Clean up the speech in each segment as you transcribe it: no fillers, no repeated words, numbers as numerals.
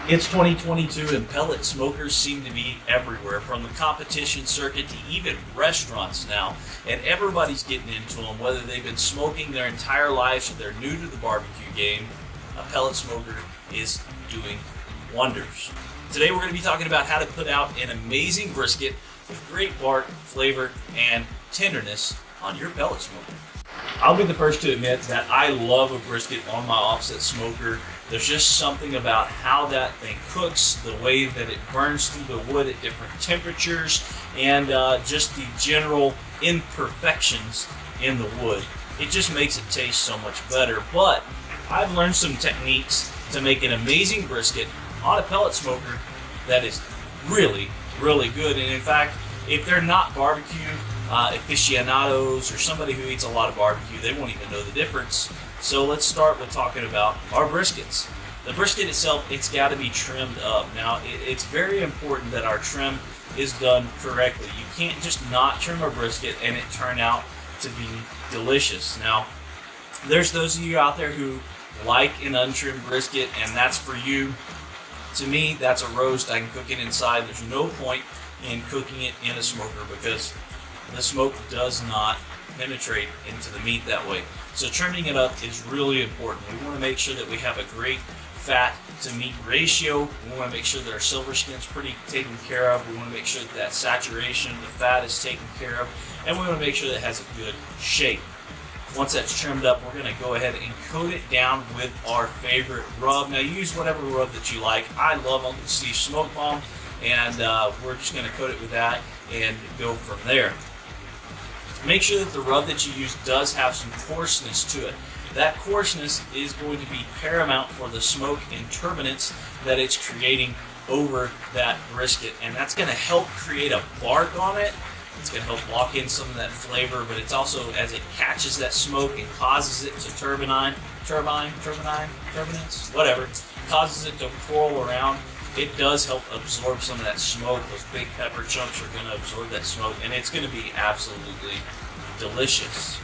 It's 2022 and pellet smokers seem to be everywhere, from the competition circuit to even restaurants now. And everybody's getting into them, whether they've been smoking their entire lives or they're new to the barbecue game. A pellet smoker is doing wonders. Today we're going to be talking about how to put out an amazing brisket with great bark, flavor, and tenderness on your pellet smoker. I'll be the first to admit that I love a brisket on my offset smoker. There's just something about how that thing cooks, the way that it burns through the wood at different temperatures, and just the general imperfections in the wood. It just makes it taste so much better. But I've learned some techniques to make an amazing brisket on a pellet smoker that is really, really good. And in fact, if they're not barbecue aficionados or somebody who eats a lot of barbecue, they won't even know the difference. So let's start with talking about our briskets. The brisket itself, it's got to be trimmed up. Now, it's very important that our trim is done correctly. You can't just not trim a brisket and it turn out to be delicious. Now, there's those of you out there who like an untrimmed brisket, and that's for you. To me, that's a roast. I can cook it inside. There's no point in cooking it in a smoker because the smoke does not penetrate into the meat that way. So trimming it up is really important. We want to make sure that we have a great fat to meat ratio. We want to make sure that our silver skin's pretty taken care of. We want to make sure that that saturation, the fat is taken care of, and we want to make sure that it has a good shape. Once that's trimmed up, we're going to go ahead and coat it down with our favorite rub. Now, use whatever rub that you like. I love Uncle Steve's Smoke Bomb, and we're just going to coat it with that and go from there. Make sure that the rub that you use does have some coarseness to it. That coarseness is going to be paramount for the smoke and turbulence that it's creating over that brisket, and that's going to help create a bark on it. It's going to help lock in some of that flavor, but it's also, as it catches that smoke and causes it to turbulence, whatever, causes it to whirl around, it does help absorb some of that smoke. Those big pepper chunks are going to absorb that smoke, and it's going to be absolutely delicious.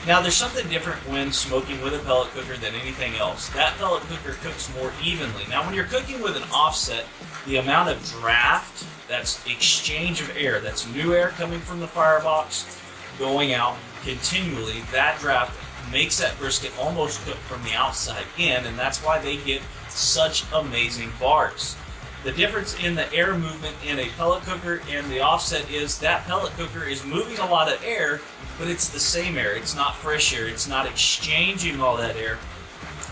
Now, there's something different when smoking with a pellet cooker than anything else. That pellet cooker cooks more evenly. Now, when you're cooking with an offset, the amount of draft, that's exchange of air, that's new air coming from the firebox, going out continually, that draft makes that brisket almost cook from the outside in, and that's why they get such amazing barks. The difference in the air movement in a pellet cooker and the offset is that pellet cooker is moving a lot of air, but it's the same air. It's not fresh air. It's not exchanging all that air.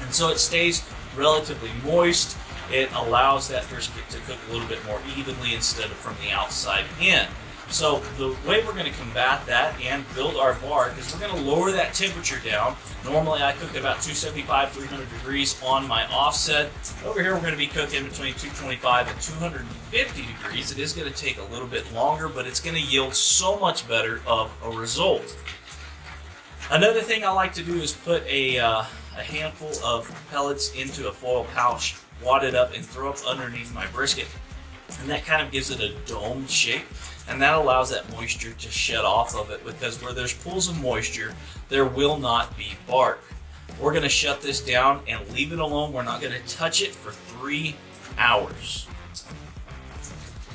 And so it stays relatively moist. It allows that brisket to cook a little bit more evenly instead of from the outside in. So the way we're going to combat that and build our bark is we're going to lower that temperature down. Normally I cook about 275, 300 degrees on my offset. Over here we're going to be cooking between 225 and 250 degrees. It is going to take a little bit longer, but it's going to yield so much better of a result. Another thing I like to do is put a handful of pellets into a foil pouch, wad it up, and throw up underneath my brisket. And that kind of gives it a domed shape, and that allows that moisture to shed off of it, because where there's pools of moisture, there will not be bark. We're going to shut this down and leave it alone. We're not going to touch it for 3 hours.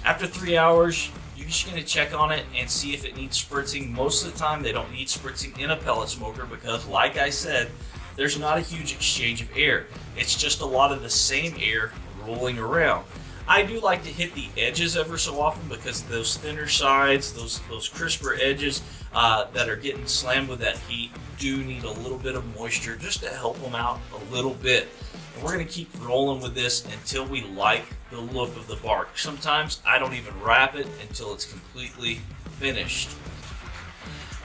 After 3 hours, you're just going to check on it and see if it needs spritzing. Most of the time, they don't need spritzing in a pellet smoker because, like I said, there's not a huge exchange of air. It's just a lot of the same air rolling around. I do like to hit the edges ever so often because those thinner sides, those crisper edges that are getting slammed with that heat do need a little bit of moisture just to help them out a little bit. And we're going to keep rolling with this until we like the look of the bark. Sometimes I don't even wrap it until it's completely finished.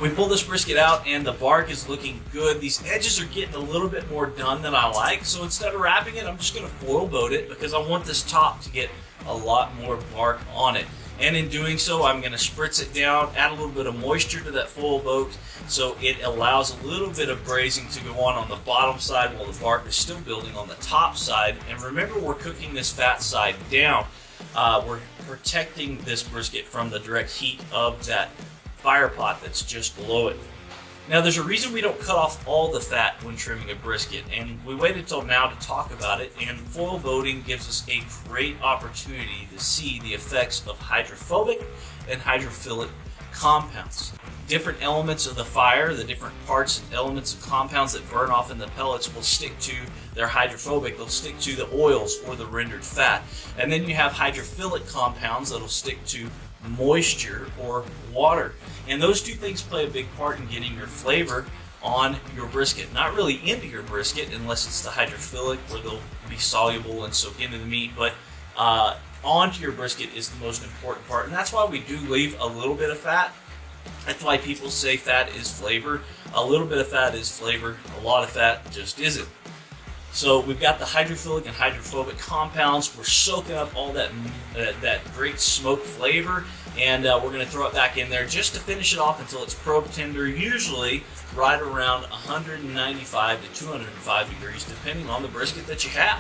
We pull this brisket out and the bark is looking good. These edges are getting a little bit more done than I like, so instead of wrapping it, I'm just going to foil boat it because I want this top to get a lot more bark on it. And in doing so, I'm going to spritz it down, add a little bit of moisture to that foil boat so it allows a little bit of braising to go on the bottom side while the bark is still building on the top side. And remember, we're cooking this fat side down. We're protecting this brisket from the direct heat of that fire pot that's just below it. Now, there's a reason we don't cut off all the fat when trimming a brisket, and we waited till now to talk about it, and foil boating gives us a great opportunity to see the effects of hydrophobic and hydrophilic compounds. Different elements of the fire, the different parts and elements and compounds that burn off in the pellets will stick to, they're hydrophobic, they'll stick to the oils or the rendered fat. And then you have hydrophilic compounds that'll stick to moisture or water. And those two things play a big part in getting your flavor on your brisket. Not really into your brisket unless it's the hydrophilic where they'll be soluble and soak into the meat, but onto your brisket is the most important part. And that's why we do leave a little bit of fat. That's why people say fat is flavor. A little bit of fat is flavor. A lot of fat just isn't. So we've got the hydrophilic and hydrophobic compounds. We're soaking up all that great smoked flavor, and we're going to throw it back in there just to finish it off until it's probe tender, usually right around 195 to 205 degrees, depending on the brisket that you have.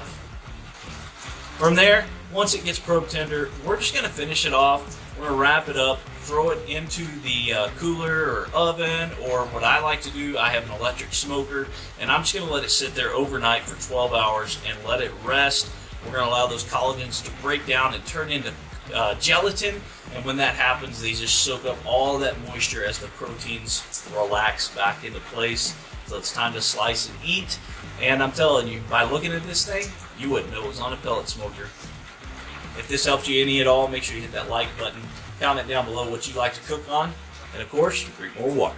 From there, once it gets probe tender, we're just going to finish it off. We're going to wrap it up, throw it into the cooler or oven, or what I like to do, I have an electric smoker, and I'm just going to let it sit there overnight for 12 hours and let it rest. We're going to allow those collagens to break down and turn into gelatin, and when that happens, they just soak up all that moisture as the proteins relax back into place. So it's time to slice and eat, and I'm telling you, by looking at this thing, you wouldn't know it was on a pellet smoker. If this helped you any at all, make sure you hit that like button. Comment down below what you like to cook on. And of course, drink more water.